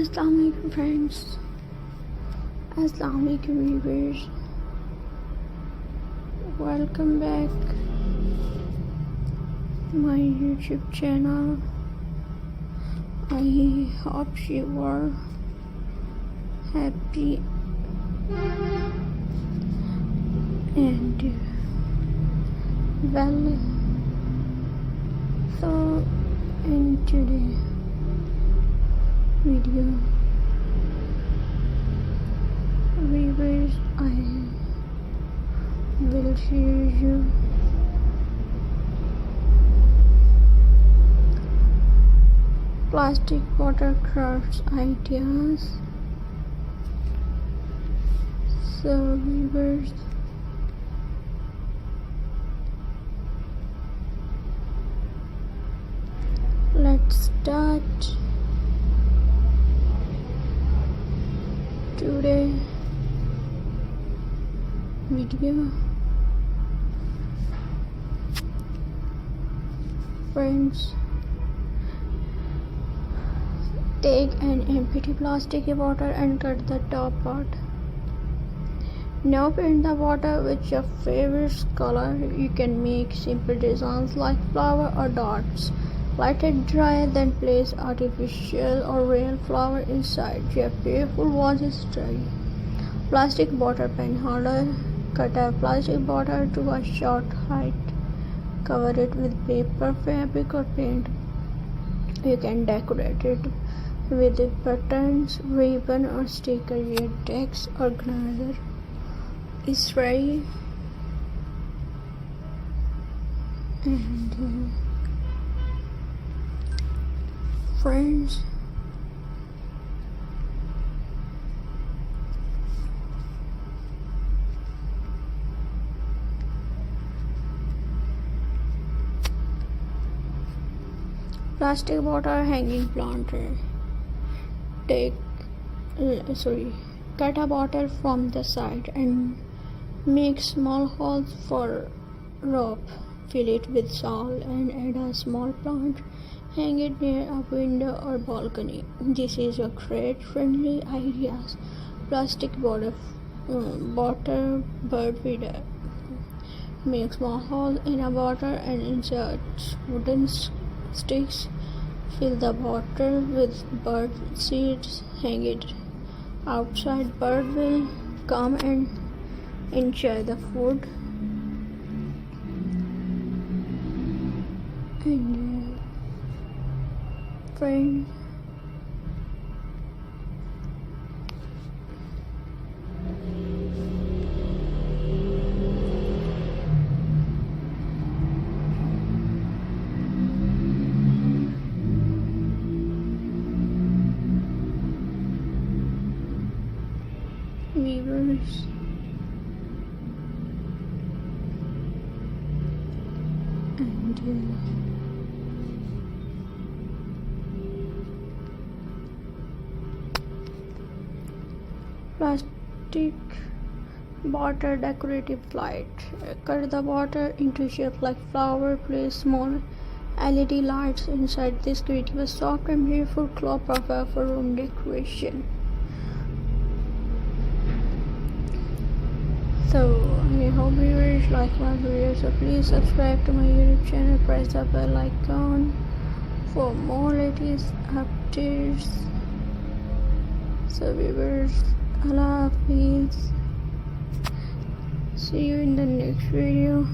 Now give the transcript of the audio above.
Assalamualaikum friends. Assalamualaikum viewers. Welcome back to my YouTube channel. I hope you are happy and well. So in today's video viewers, I will share you plastic watercrafts ideas. So viewers, let's start today video. Friends, take an empty plastic bottle and cut the top part. Now paint the water with your favorite color. You can make simple designs like flower or dots. Let it dry, then place artificial or real flower inside. Your beautiful vase is dry. Plastic bottle pen holder. Cut a plastic bottle to a short height. Cover it with paper, fabric or paint. You can decorate it with buttons, ribbon or sticker. Your text organizer is ready. And friends, plastic bottle hanging planter. Cut a bottle from the side and make small holes for rope. Fill it with soil and add a small plant. Hang it near a window or balcony. This is a great friendly idea. Plastic bottle bird feeder. Make small holes in a bottle and insert wooden sticks. Fill the bottle with bird seeds. Hang it outside. Bird will come and enjoy the food. And friends, viewers, and plastic bottle decorative light. Cut the bottle into shape like flower. Place small LED lights inside. This creates a soft and beautiful glow profile for room decoration. So I hope viewers like my video. So please subscribe to my YouTube channel. Press the bell icon for more latest updates. So viewers, Allah Hafiz. See you in the next video.